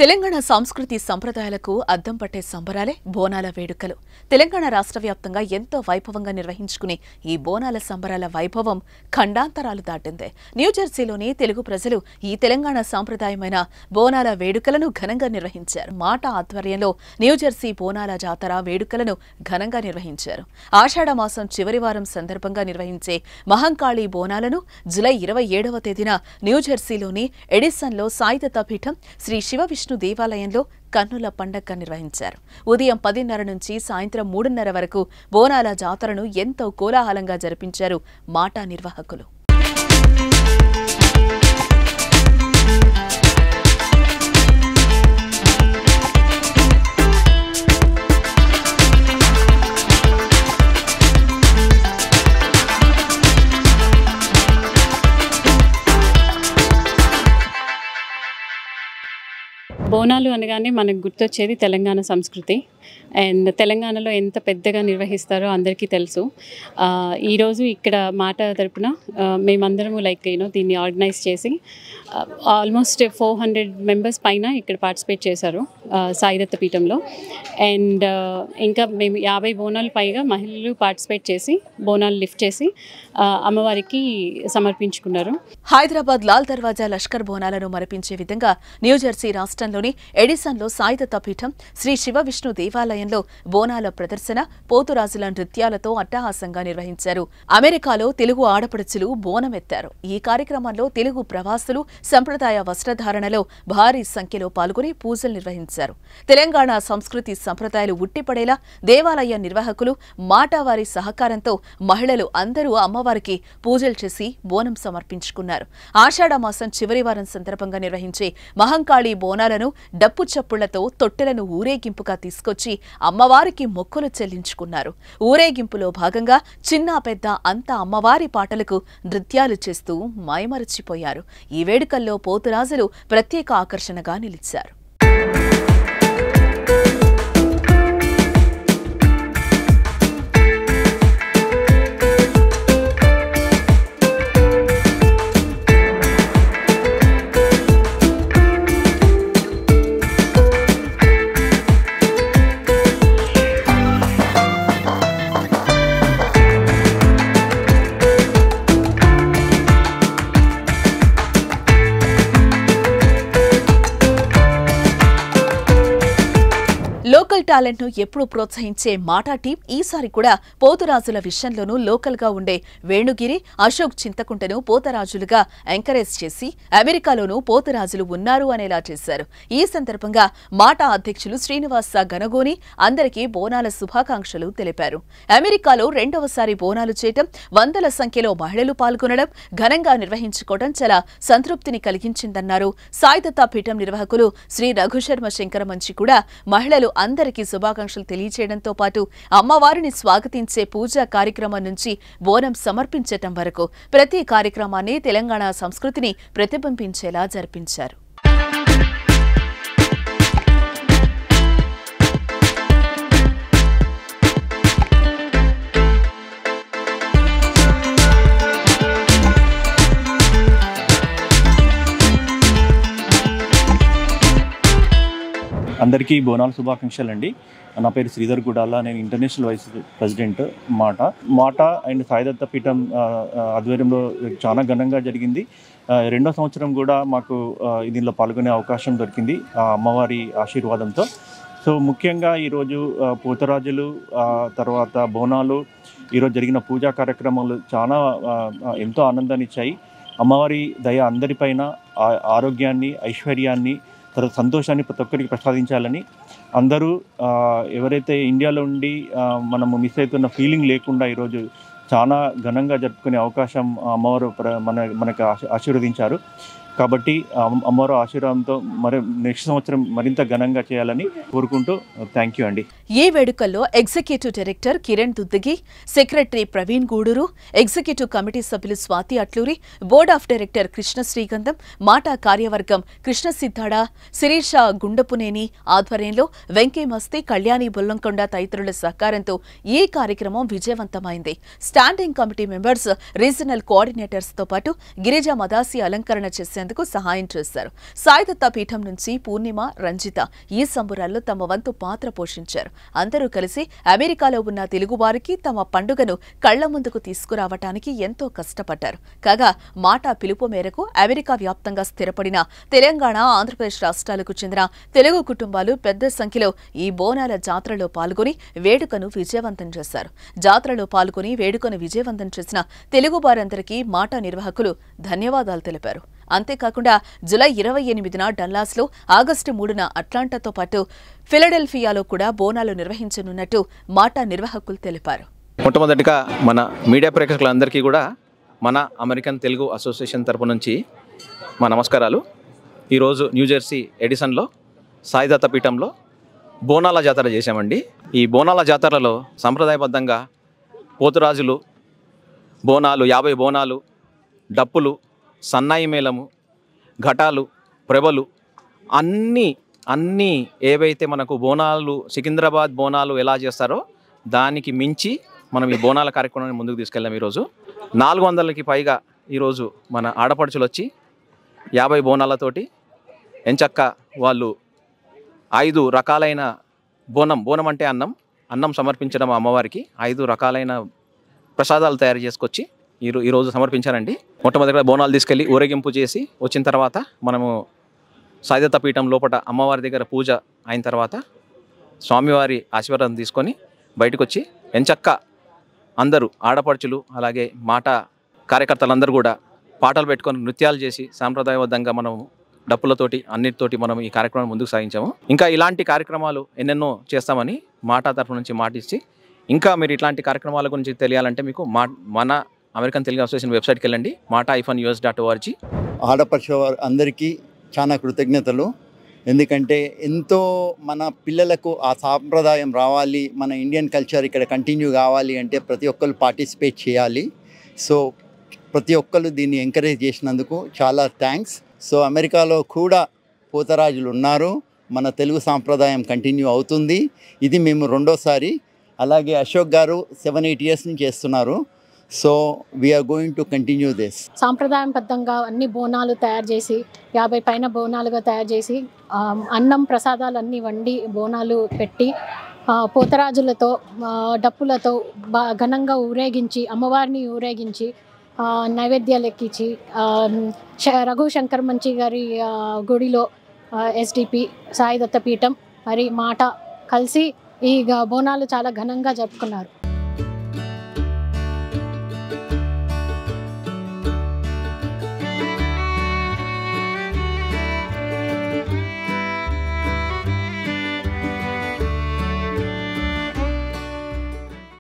తెలంగాణ సంస్కృతి సంప్రదాయాలకు అద్దం పట్టే సంబరాలే బోనాల వేడుకలు. తెలంగాణ రాష్ట్ర వ్యాప్తంగా ఎంతో వైభవంగా నిర్వహించుకునే ఈ బోనాల సంబరాల వైభవం ఖండాంతరాలు దాటింది. న్యూజెర్సీలోని తెలుగు ప్రజలు ఈ తెలంగాణ సాంప్రదాయమైన బోనాల వేడుకలను ఘనంగా నిర్వహించారు. మాట ఆధ్వర్యంలో న్యూజెర్సీ బోనాల జాతర వేడుకలను ఘనంగా నిర్వహించారు. ఆషాఢ మాసం చివరి వారం సందర్భంగా నిర్వహించే మహంకాళి బోనాలను జూలై 27వ తేదీన న్యూజెర్సీలోని ఎడిసన్లో సాయిదత్త పీఠం శ్రీ శివ విష్ణు దేవాలయంలో కన్నుల పండగగా నిర్వహించారు. ఉదయం 10:30 నుంచి సాయంత్రం 3:30 వరకు బోనాల జాతరను ఎంతో కోలాహలంగా జరిపించారు మాటా నిర్వాహకులు. బోనాలు అనగానే మనకు గుర్తొచ్చేది తెలంగాణ సంస్కృతి. అండ్ తెలంగాణలో ఎంత పెద్దగా నిర్వహిస్తారో అందరికీ తెలుసు. ఈరోజు ఇక్కడ మాట తరపున మేమందరము దీన్ని ఆర్గనైజ్ చేసి ఆల్మోస్ట్ 400 మెంబర్స్ పైన ఇక్కడ పార్టిసిపేట్ చేశారు సాయిదత్త పీఠంలో. అండ్ ఇంకా మేము 50 బోనాలు పైగా మహిళలు పార్టిసిపేట్ చేసి బోనాలు లిఫ్ట్ చేసి అమ్మవారికి సమర్పించుకున్నారు. హైదరాబాద్ లాల్ దర్వాజా లష్కర్ బోనాలను మరిపించే విధంగా న్యూజెర్సీ రాష్ట్రంలోని ఎడిసన్లో సాయిదత్త పీఠం శ్రీ శివ విష్ణు దేవాలయంలో బోనాల ప్రదర్శన పోతురాజుల నృత్యాలతో అట్టహాసంగా నిర్వహించారు. అమెరికాలో తెలుగు ఆడపడుచులు బోనమెత్తారు. ఈ కార్యక్రమంలో తెలుగు ప్రవాసులు సంప్రదాయ వస్త్రధారణలో భారీ సంఖ్యలో పాల్గొని పూజలు నిర్వహించారు. తెలంగాణ సంస్కృతి సంప్రదాయాలు ఉట్టిపడేలా దేవాలయ నిర్వాహకులు మాటావారి సహకారంతో మహిళలు అందరూ అమ్మవారికి పూజలు చేసి బోనం సమర్పించుకున్నారు. ఆషాఢ మాసం చివరి వారం సందర్భంగా నిర్వహించే మహంకాళి బోనాలను డప్పు చప్పుళ్లతో తొట్టెలను ఊరేగింపుగా తీసుకొచ్చి అమ్మవారికి మొక్కులు చెల్లించుకున్నారు. ఊరేగింపులో భాగంగా చిన్న పెద్ద అంతా అమ్మవారి పాటలకు నృత్యాలు చేస్తూ మైమరచిపోయారు. ఈ వేడుకల్లో పోతురాజులు ప్రత్యేక ఆకర్షణగా నిలిచారు. లోకల్ టాలెంట్ ను ఎప్పుడూ ప్రోత్సహించే మాటా టీం ఈసారి కూడా పోతురాజుల విషయంలోనూ లోకల్ గా ఉండే వేణుగిరి, అశోక్ చింతకుంటను పోతరాజులుగా ఎంకరేజ్ చేసి అమెరికాలోనూ పోతురాజులు ఉన్నారు అనేలా చేశారు. ఈ సందర్భంగా మాటా అధ్యక్షులు శ్రీనివాస గనగోని అందరికీ బోనాల శుభాకాంక్షలు తెలిపారు. అమెరికాలో రెండవసారి బోనాలు చేయటం, వందల సంఖ్యలో మహిళలు పాల్గొనడం, ఘనంగా నిర్వహించుకోవడం చాలా సంతృప్తిని కలిగించిందన్నారు. సాయిదత్త పీఠం నిర్వాహకులు శ్రీ రఘుశర్మ శంకరమంచి కూడా మహిళలు అందరికీ శుభాకాంక్షలు తెలియచేయడంతో పాటు అమ్మవారిని స్వాగతించే పూజా కార్యక్రమం నుంచి బోనం సమర్పించటం వరకు ప్రతి కార్యక్రమాన్ని తెలంగాణ సంస్కృతిని ప్రతిబింబించేలా జరిపించారు. అందరికీ బోనాల శుభాకాంక్షలు అండి. నా పేరు శ్రీధర్ గుడాల. నేను ఇంటర్నేషనల్ వైస్ ప్రెసిడెంట్ మాటా అండ్ సాయిదత్త పీఠం ఆధ్వర్యంలో చాలా ఘనంగా జరిగింది. రెండో సంవత్సరం కూడా మాకు దీనిలో పాల్గొనే అవకాశం దొరికింది అమ్మవారి ఆశీర్వాదంతో. సో ముఖ్యంగా ఈరోజు పోతరాజులు తర్వాత బోనాలు ఈరోజు జరిగిన పూజా కార్యక్రమాలు చాలా ఎంతో ఆనందాన్ని ఇచ్చాయి. అమ్మవారి దయ అందరిపైన ఆరోగ్యాన్ని, ఐశ్వర్యాన్ని, సంతోషాన్ని ప్రతి ఒక్కరికి ప్రసాదించాలని అందరూ ఎవరైతే ఇండియాలో ఉండి మనము మిస్ అవుతున్న ఫీలింగ్ లేకుండా ఈరోజు చాలా ఘనంగా జరుపుకునే అవకాశం అమ్మవారు మనకు ఆశీర్వదించారు. కాబట్టి అమ్మవారు ఆశీర్వాదంతో నెక్స్ట్ సంవత్సరం మరింత ఘనంగా చేయాలని కోరుకుంటూ థ్యాంక్ యూ అండి. ఈ వేడుకల్లో executive director Kiran Duddigi, secretary Praveen Guduru, executive committee సభ్యులు Swathi Atluri, board of director Krishna Srigandham, MATA కార్యవర్గం కృష్ణ సిద్ధాడ, శిరీష గుండపునేని ఆధ్వర్యంలో వెంకీ మస్తి, కళ్యాణి బొల్లంకొండ తదితరుల సహకారంతో ఈ కార్యక్రమం విజయవంతమైంది. Standing committee members, regional coordinators తో పాటు గిరిజా మదాసి అలంకరణ చేసేందుకు సహాయం చేశారు. సాయిదత్త పీఠం నుంచి పూర్ణిమ, రంజిత ఈ సంబురాల్లో తమ వంతు పాత్ర పోషించారు. అందరూ కలిసి అమెరికాలో ఉన్న తెలుగువారికి తమ పండుగను కళ్ల ముందుకు తీసుకురావటానికి ఎంతో కష్టపడ్డారు. కాగా మాటా పిలుపు మేరకు అమెరికా వ్యాప్తంగా స్థిరపడిన తెలంగాణ, ఆంధ్రప్రదేశ్ రాష్ట్రాలకు చెందిన తెలుగు కుటుంబాలు పెద్ద సంఖ్యలో ఈ బోనాల జాతరలో పాల్గొని వేడుకను విజయవంతం చేశారు. జాతరలో పాల్గొని వేడుకను విజయవంతం చేసిన తెలుగు వారందరికీ మాటా నిర్వాహకులు ధన్యవాదాలు తెలిపారు. అంతేకాకుండా జూలై 28న డల్లాస్లో, ఆగస్టు 3న అట్లాంటాతో పాటు ఫిలడెల్ఫియాలో కూడా బోనాలు నిర్వహించనున్నట్టు మాటా నిర్వాహకులు తెలిపారు. మొట్టమొదటిగా మన మీడియా ప్రేక్షకులందరికీ కూడా మన అమెరికన్ తెలుగు అసోసియేషన్ తరపు నుంచి మా నమస్కారాలు. ఈరోజు న్యూజెర్సీ ఎడిసన్లో సాయిదత్త పీఠంలో బోనాల జాతర చేశామండి. ఈ బోనాల జాతరలో సంప్రదాయబద్ధంగా పోతురాజులు, బోనాలు, 50 బోనాలు, డప్పులు, సన్నాయి మేళము, ఘటాలు, ప్రభలు అన్నీ ఏవైతే మనకు బోనాలు, సికింద్రాబాద్ బోనాలు ఎలా చేస్తారో దానికి మించి మనం ఈ బోనాల కార్యక్రమాన్ని ముందుకు తీసుకెళ్ళాం. ఈరోజు 400కి పైగా ఈరోజు మన ఆడపడుచులు వచ్చి 50 బోనాలతోటి ఎంచక్క వాళ్ళు 5 రకాలైన బోనం అంటే అన్నం సమర్పించడం అమ్మవారికి 5 రకాలైన ప్రసాదాలు తయారు చేసుకొచ్చి ఈరోజు సమర్పించారండి. మొట్టమొదటిగా బోనాలు తీసుకెళ్ళి ఊరేగింపు చేసి వచ్చిన తర్వాత మనము సాయిదత్త పీఠం లోపల అమ్మవారి దగ్గర పూజ అయిన తర్వాత స్వామివారి ఆశీర్వాదం తీసుకొని బయటకు వచ్చి ఎంచక్క అందరూ ఆడపడుచులు అలాగే మాటా కార్యకర్తలందరూ కూడా పాటలు పెట్టుకొని నృత్యాలు చేసి సాంప్రదాయబద్ధంగా మనం డప్పులతోటి అన్నిటితోటి మనం ఈ కార్యక్రమాన్ని ముందుకు సాగించాము. ఇంకా ఇలాంటి కార్యక్రమాలు ఎన్నెన్నో చేస్తామని మాటా తరఫు నుంచి మాటిచ్చి, ఇంకా మీరు ఇట్లాంటి కార్యక్రమాల గురించి తెలియాలంటే మీకు మన అమెరికన్ తెలుగు అసోసియేషన్ వెబ్సైట్కి వెళ్ళండి, mata-us.org. ఆడపడుచు అందరికీ చాలా కృతజ్ఞతలు. ఎందుకంటే ఎంతో మన పిల్లలకు ఆ సాంప్రదాయం రావాలి, మన ఇండియన్ కల్చర్ ఇక్కడ కంటిన్యూ కావాలి అంటే ప్రతి ఒక్కరు పార్టిసిపేట్ చేయాలి. సో ప్రతి ఒక్కరు దీన్ని ఎంకరేజ్ చేసినందుకు చాలా థ్యాంక్స్. సో అమెరికాలో కూడా పోతరాజులు ఉన్నారు, మన తెలుగు సాంప్రదాయం కంటిన్యూ అవుతుంది. ఇది మేము రెండోసారి. అలాగే అశోక్ గారు 7-8 years నుంచి చేస్తున్నారు. So we're going to continue this. సాంప్రదాయబద్ధంగా అన్ని బోనాలు తయారు చేసి 50 పైన బోనాలుగా తయారు చేసి అన్నం ప్రసాదాలు అన్నీ వండి బోనాలు పెట్టి పోతరాజులతో డప్పులతో ఘనంగా ఊరేగించి అమ్మవారిని ఊరేగించి నైవేద్యాలు ఎక్కించి రఘుశంకర్ మంచి గారి గుడిలో ఎస్డిపి సాయిదత్త పీఠం మరి మాట కలిసి ఈ బోనాలు చాలా ఘనంగా జరుపుకున్నారు.